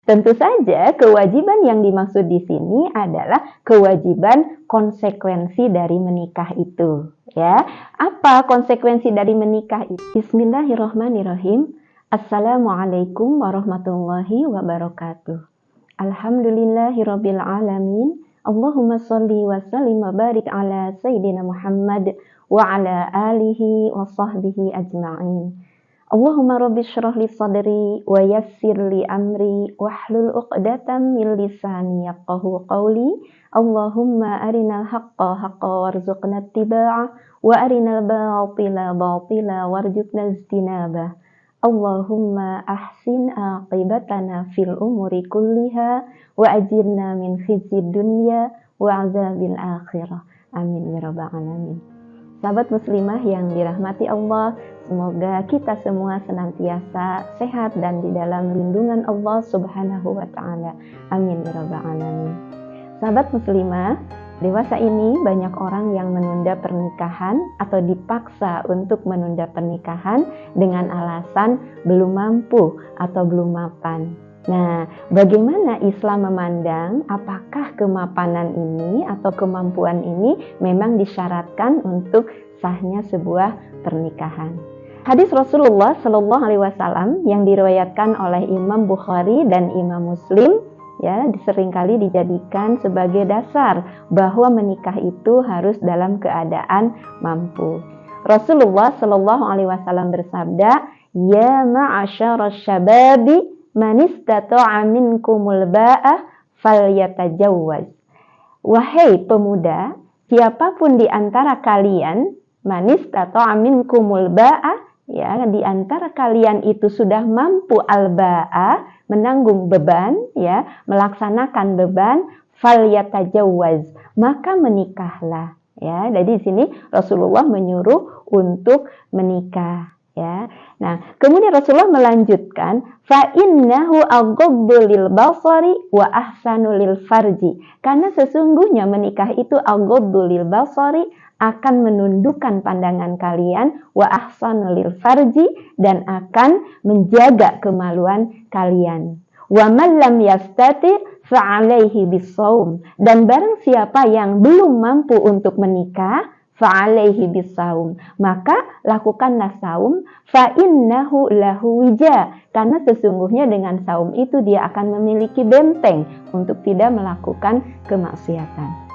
Tentu saja kewajiban yang dimaksud di sini adalah kewajiban konsekuensi dari menikah itu, ya. Apa konsekuensi dari menikah itu? Bismillahirrahmanirrahim. Assalamualaikum warahmatullahi wabarakatuh. Alhamdulillahirabbil alamin. Allahumma shalli wa sallim wa barik ala sayyidina Muhammad wa ala alihi wa sahbihi ajma'in. Allahumma rabbi syrah li sadri wa yassir li amri wahlul uqdatam min lisani yafqahu qawli. Allahumma arinal haqqa haqqa warzuqna ittiba'ah wa arinal batila batila warzuqna ijtinabah. Allahumma ahsin aqibatana fil umuri kulliha wa ajirna min khizyid dunya wa azabil akhirah. Amin ya rabbal alamin. Sahabat muslimah yang dirahmati Allah, semoga kita semua senantiasa sehat dan di dalam lindungan Allah Subhanahu wa taala. Amin ya rabbal alamin. Sahabat muslimah, dewasa ini banyak orang yang menunda pernikahan atau dipaksa untuk menunda pernikahan dengan alasan belum mampu atau belum mapan. Nah, bagaimana Islam memandang apakah kemapanan ini atau kemampuan ini memang disyaratkan untuk sahnya sebuah pernikahan? Hadis Rasulullah Shallallahu Alaihi Wasallam yang diriwayatkan oleh Imam Bukhari dan Imam Muslim, ya, seringkali dijadikan sebagai dasar bahwa menikah itu harus dalam keadaan mampu. Rasulullah Shallallahu Alaihi Wasallam bersabda, "Ya ma'asyarasy syababi man istata'a minkumul ba'ah falyatajawwaz." Wahai pemuda, siapapun di antara kalian, man istata'a minkumul ba'ah, ya, di antara kalian itu sudah mampu al-ba'ah, menanggung beban, ya, melaksanakan beban, falyatajawwaz, maka menikahlah, ya. Jadi di sini Rasulullah menyuruh untuk menikah, ya. Nah, kemudian Rasulullah melanjutkan, fa innahu aghaddu lil basari wa ahsanu lil farji. Karena sesungguhnya menikah itu aghaddu lil basari, akan menundukkan pandangan kalian, wa ahsanu lil farji, dan akan menjaga kemaluan kalian. Wa man lam yastati fa alaihi bisawm, dan barang siapa yang belum mampu untuk menikah, fa'alaihi bisawm, maka lakukanlah saum, fa innahu lahu wija, karena sesungguhnya dengan saum itu dia akan memiliki benteng untuk tidak melakukan kemaksiatan.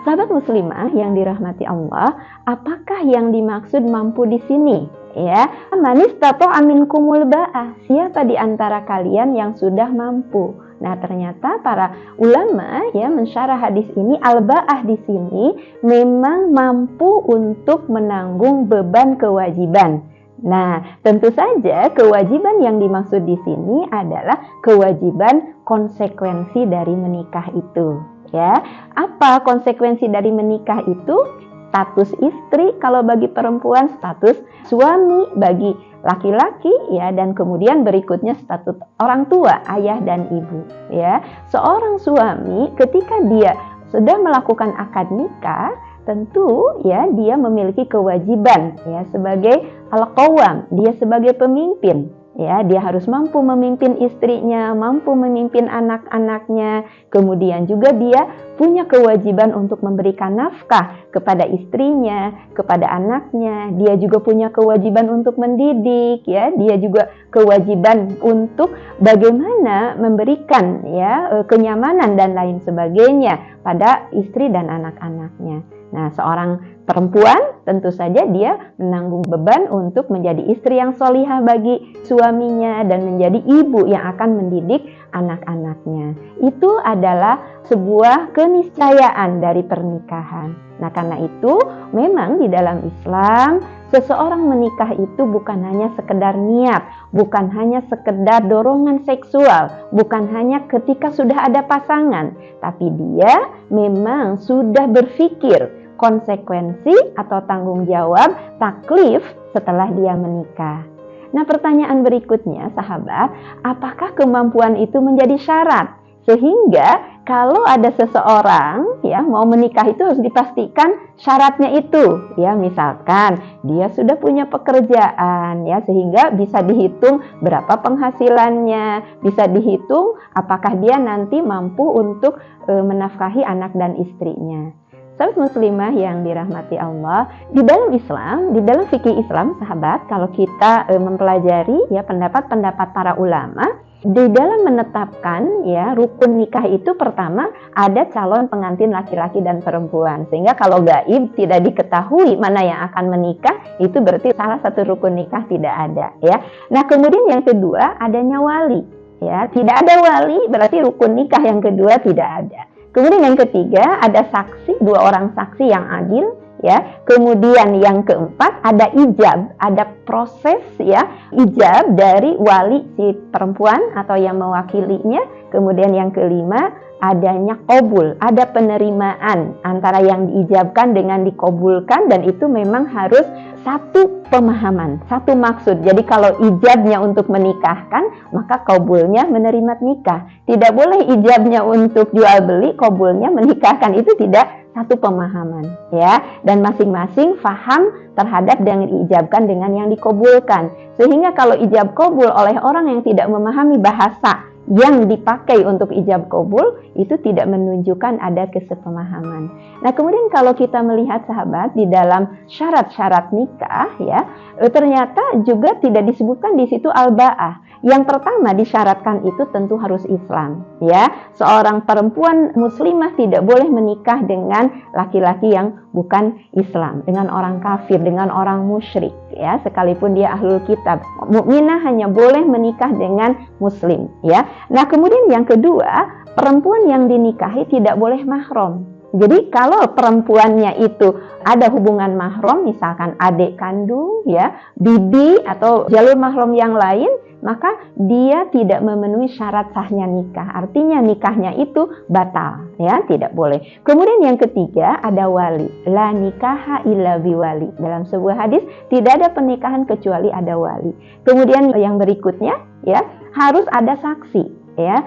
Sahabat muslimah yang dirahmati Allah, apakah yang dimaksud mampu di sini? Ya, manis tato amin kumul ba'ah, siapa di antara kalian yang sudah mampu? Nah, ternyata para ulama, ya, mensyarah hadis ini, al-ba'ah di sini memang mampu untuk menanggung beban kewajiban. Nah, tentu saja kewajiban yang dimaksud di sini adalah kewajiban konsekuensi dari menikah itu, ya. Apa konsekuensi dari menikah itu? Status istri kalau bagi perempuan, status suami bagi laki-laki, ya, dan kemudian berikutnya status orang tua, ayah dan ibu, ya. Seorang suami ketika dia sudah melakukan akad nikah, tentu, ya, dia memiliki kewajiban, ya, sebagai al-qawwam, dia sebagai pemimpin, ya, dia harus mampu memimpin istrinya, mampu memimpin anak-anaknya, kemudian juga dia punya kewajiban untuk memberikan nafkah kepada istrinya, kepada anaknya, dia juga punya kewajiban untuk mendidik, ya, dia juga kewajiban untuk bagaimana memberikan, ya, kenyamanan dan lain sebagainya pada istri dan anak-anaknya. Nah, seorang perempuan tentu saja dia menanggung beban untuk menjadi istri yang solihah bagi suaminya dan menjadi ibu yang akan mendidik anak-anaknya. Itu adalah sebuah keniscayaan dari pernikahan. Nah, karena itu memang di dalam Islam seseorang menikah itu bukan hanya sekedar niat, bukan hanya sekedar dorongan seksual, bukan hanya ketika sudah ada pasangan, tapi dia memang sudah berpikir konsekuensi atau tanggung jawab taklif setelah dia menikah. Nah, pertanyaan berikutnya, sahabat, apakah kemampuan itu menjadi syarat? Sehingga kalau ada seseorang ya mau menikah itu harus dipastikan syaratnya itu, ya misalkan dia sudah punya pekerjaan ya, sehingga bisa dihitung berapa penghasilannya, bisa dihitung apakah dia nanti mampu untuk menafkahi anak dan istrinya. Sahabat muslimah yang dirahmati Allah, di dalam Islam, di dalam fikih Islam, sahabat, kalau kita mempelajari ya pendapat-pendapat para ulama, di dalam menetapkan ya rukun nikah itu pertama ada calon pengantin laki-laki dan perempuan, sehingga kalau gaib tidak diketahui mana yang akan menikah, itu berarti salah satu rukun nikah tidak ada ya. Nah kemudian yang kedua adanya wali ya, tidak ada wali berarti rukun nikah yang kedua tidak ada. Kemudian yang ketiga ada saksi, 2 orang saksi yang adil ya. Kemudian yang keempat ada ijab, ada proses ya ijab dari wali si perempuan atau yang mewakilinya. Kemudian yang kelima adanya qabul, ada penerimaan antara yang diijabkan dengan dikabulkan, dan itu memang harus satu pemahaman, satu maksud. Jadi kalau ijabnya untuk menikahkan, maka qabulnya menerima nikah. Tidak boleh ijabnya untuk jual beli, qabulnya menikahkan. Itu tidak satu pemahaman ya, dan masing-masing faham terhadap yang diijabkan dengan yang dikabulkan. Sehingga kalau ijab qabul oleh orang yang tidak memahami bahasa yang dipakai untuk ijab qabul, itu tidak menunjukkan ada kesepemahaman. Nah kemudian kalau kita melihat sahabat di dalam syarat-syarat nikah ya, ternyata juga tidak disebutkan di situ al-ba'ah. Yang pertama disyaratkan itu tentu harus Islam ya. Seorang perempuan muslimah tidak boleh menikah dengan laki-laki yang bukan Islam, dengan orang kafir, dengan orang musyrik ya, sekalipun dia ahlul kitab. Mukminah hanya boleh menikah dengan muslim ya. Nah kemudian yang kedua, perempuan yang dinikahi tidak boleh mahram. Jadi kalau perempuannya itu ada hubungan mahram, misalkan adik kandung ya, bibi atau jalur mahram yang lain, maka dia tidak memenuhi syarat sahnya nikah. Artinya nikahnya itu batal ya, tidak boleh. Kemudian yang ketiga ada wali. La nikaha illa biwali. Dalam sebuah hadis tidak ada pernikahan kecuali ada wali. Kemudian yang berikutnya ya, harus ada saksi ya,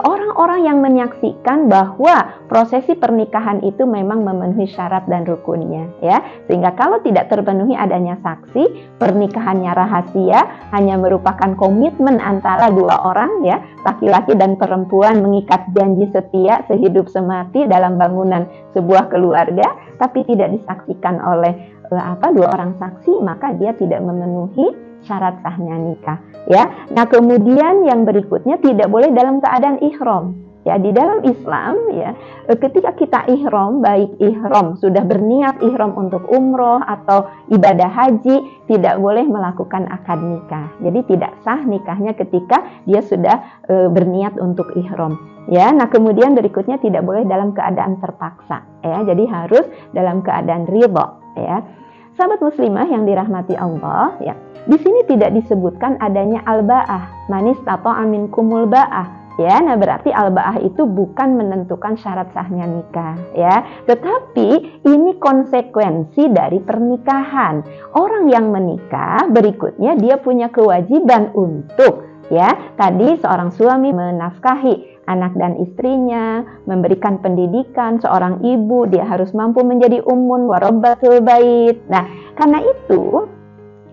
orang-orang yang menyaksikan bahwa prosesi pernikahan itu memang memenuhi syarat dan rukunnya ya. Sehingga kalau tidak terpenuhi adanya saksi, pernikahannya rahasia, hanya merupakan komitmen antara 2 orang ya, laki-laki dan perempuan mengikat janji setia sehidup semati dalam bangunan sebuah keluarga, tapi tidak disaksikan oleh 2 orang saksi, maka dia tidak memenuhi syarat sahnya nikah ya. Nah kemudian yang berikutnya tidak boleh dalam keadaan ihram ya. Di dalam Islam ya, ketika kita ihram, baik ihram sudah berniat ihram untuk umroh atau ibadah haji, tidak boleh melakukan akad nikah. Jadi tidak sah nikahnya ketika dia sudah berniat untuk ihram ya. Nah kemudian berikutnya tidak boleh dalam keadaan terpaksa ya, jadi harus dalam keadaan ridha ya. Sahabat muslimah yang dirahmati Allah ya, di sini tidak disebutkan adanya al-ba'ah, manis atau amin kumul ba'ah ya. Nah berarti al-ba'ah itu bukan menentukan syarat sahnya nikah ya, tetapi ini konsekuensi dari pernikahan. Orang yang menikah berikutnya dia punya kewajiban untuk ya, tadi seorang suami menafkahi anak dan istrinya, memberikan pendidikan. Seorang ibu dia harus mampu menjadi ummun wa rabbatul bait. Nah karena itu,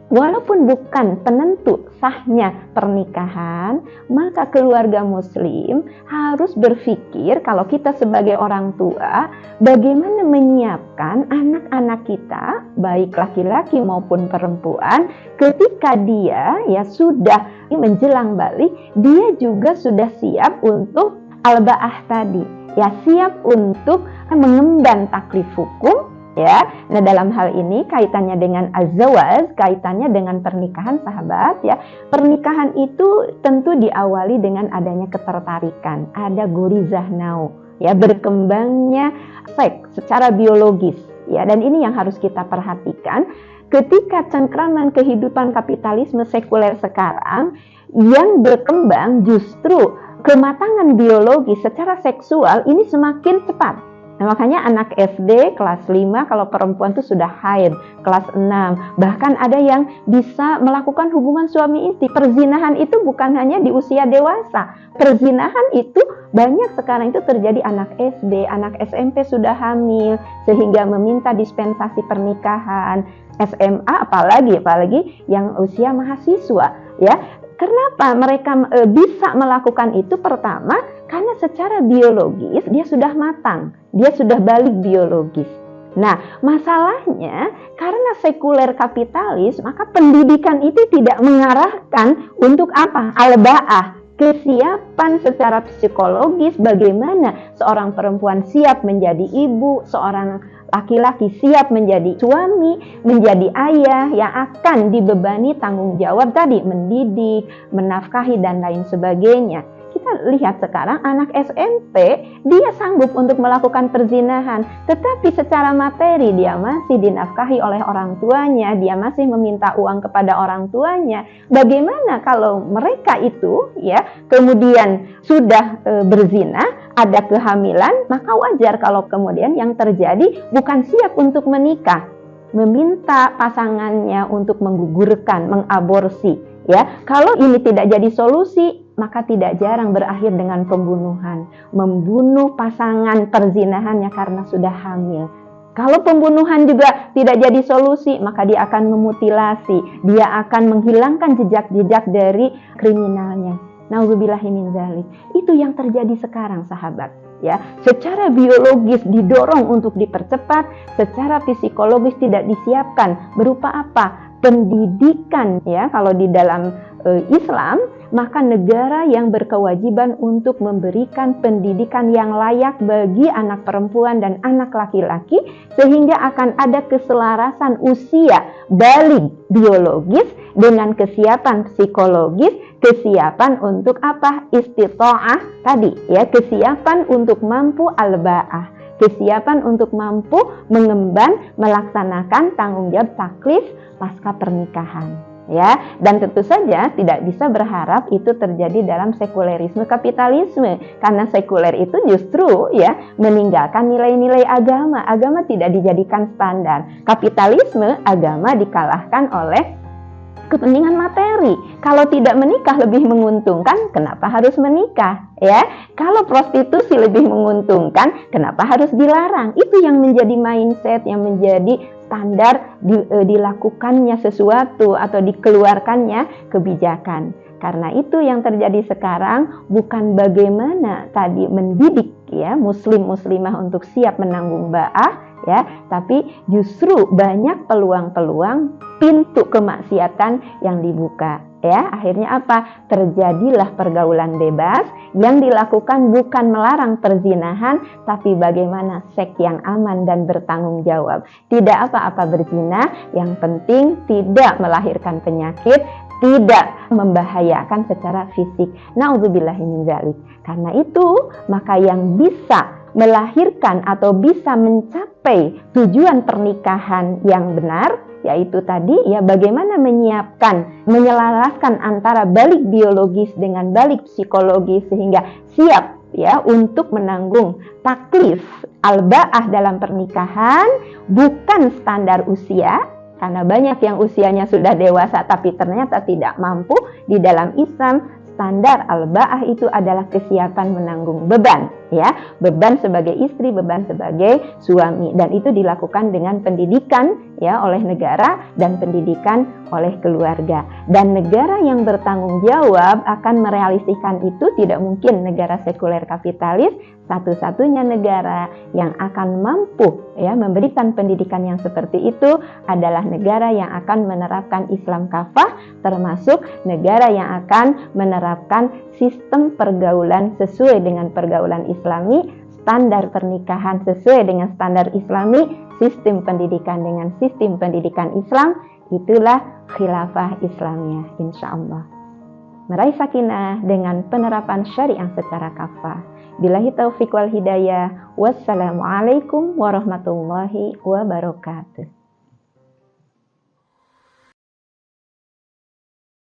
walaupun bukan penentu sahnya pernikahan, maka keluarga muslim harus berpikir kalau kita sebagai orang tua, bagaimana menyiapkan anak-anak kita, baik laki-laki maupun perempuan, ketika dia ya sudah menjelang balik, dia juga sudah siap untuk al-ba'ah tadi, ya siap untuk mengemban taklif hukum. Ya, nah dalam hal ini kaitannya dengan az-zawaj, kaitannya dengan pernikahan sahabat ya. Pernikahan itu tentu diawali dengan adanya ketertarikan, ada gurizah nau ya, berkembangnya seks secara biologis ya. Dan ini yang harus kita perhatikan ketika cengkraman kehidupan kapitalisme sekuler sekarang, yang berkembang justru kematangan biologi secara seksual ini semakin cepat. Nah, makanya anak SD kelas 5 kalau perempuan itu sudah haid, kelas 6. Bahkan ada yang bisa melakukan hubungan suami istri. Perzinahan itu bukan hanya di usia dewasa. Perzinahan itu banyak sekarang itu terjadi anak SD, anak SMP sudah hamil sehingga meminta dispensasi pernikahan. SMA apalagi yang usia mahasiswa, ya. Kenapa mereka bisa melakukan itu? Pertama, karena secara biologis dia sudah matang, dia sudah balik biologis. Nah, masalahnya karena sekuler kapitalis, maka pendidikan itu tidak mengarahkan untuk apa? Al-ba'ah, kesiapan secara psikologis, bagaimana seorang perempuan siap menjadi ibu, seorang laki-laki siap menjadi suami, menjadi ayah yang akan dibebani tanggung jawab tadi, mendidik, menafkahi, dan lain sebagainya. Kita lihat sekarang anak SMP, dia sanggup untuk melakukan perzinahan, tetapi secara materi dia masih dinafkahi oleh orang tuanya, dia masih meminta uang kepada orang tuanya. Bagaimana kalau mereka itu ya kemudian sudah berzina, ada kehamilan, maka wajar kalau kemudian yang terjadi bukan siap untuk menikah, meminta pasangannya untuk menggugurkan, mengaborsi. Ya, kalau ini tidak jadi solusi, maka tidak jarang berakhir dengan pembunuhan, membunuh pasangan perzinahannya karena sudah hamil. Kalau pembunuhan juga tidak jadi solusi, maka dia akan memutilasi, dia akan menghilangkan jejak-jejak dari kriminalnya. Nauzubillahi min dzalik. Itu yang terjadi sekarang, sahabat. Ya, secara biologis didorong untuk dipercepat, secara psikologis tidak disiapkan. Berupa apa? Pendidikan, ya. Kalau di dalam Islam, maka negara yang berkewajiban untuk memberikan pendidikan yang layak bagi anak perempuan dan anak laki-laki, sehingga akan ada keselarasan usia balik biologis dengan kesiapan psikologis, kesiapan untuk apa? Istita'ah tadi, ya, kesiapan untuk mampu al-ba'ah, kesiapan untuk mampu mengemban, melaksanakan tanggung jawab taklif pasca pernikahan, ya. Dan tentu saja tidak bisa berharap itu terjadi dalam sekulerisme kapitalisme, karena sekuler itu justru ya meninggalkan nilai-nilai agama. Agama tidak dijadikan standar. Kapitalisme, agama dikalahkan oleh kepentingan materi. Kalau tidak menikah lebih menguntungkan, kenapa harus menikah? Ya, kalau prostitusi lebih menguntungkan, kenapa harus dilarang? Itu yang menjadi mindset, yang menjadi standar dilakukannya sesuatu atau dikeluarkannya kebijakan. Karena itu yang terjadi sekarang bukan bagaimana tadi mendidik ya muslim-muslimah untuk siap menanggung ba'ah, ya, tapi justru banyak peluang-peluang pintu kemaksiatan yang dibuka, ya. Akhirnya apa? Terjadilah pergaulan bebas yang dilakukan bukan melarang perzinahan, tapi bagaimana seks yang aman dan bertanggung jawab. Tidak apa-apa berzina, yang penting tidak melahirkan penyakit, tidak membahayakan secara fisik. Nauzubillahi min dzalik. Karena itu, maka yang bisa melahirkan atau bisa mencapai tujuan pernikahan yang benar, yaitu tadi ya bagaimana menyiapkan, menyelaraskan antara balik biologis dengan balik psikologis sehingga siap ya untuk menanggung taklif al-ba'ah dalam pernikahan, bukan standar usia. Karena banyak yang usianya sudah dewasa tapi ternyata tidak mampu. Di dalam Islam, standar al-ba'ah itu adalah kesiapan menanggung beban, ya, beban sebagai istri, beban sebagai suami, dan itu dilakukan dengan pendidikan ya oleh negara dan pendidikan oleh keluarga. Dan negara yang bertanggung jawab akan merealisasikan itu tidak mungkin negara sekuler kapitalis. Satu-satunya negara yang akan mampu ya memberikan pendidikan yang seperti itu adalah negara yang akan menerapkan Islam kafah, termasuk negara yang akan menerapkan sistem pergaulan sesuai dengan pergaulan Islami, standar pernikahan sesuai dengan standar Islami, sistem pendidikan dengan sistem pendidikan Islam. Itulah khilafah Islamiyah, insya Allah. Meraih sakinah dengan penerapan syariah secara kafah. Billahi taufiq wal hidayah. Wassalamualaikum warahmatullahi wabarakatuh.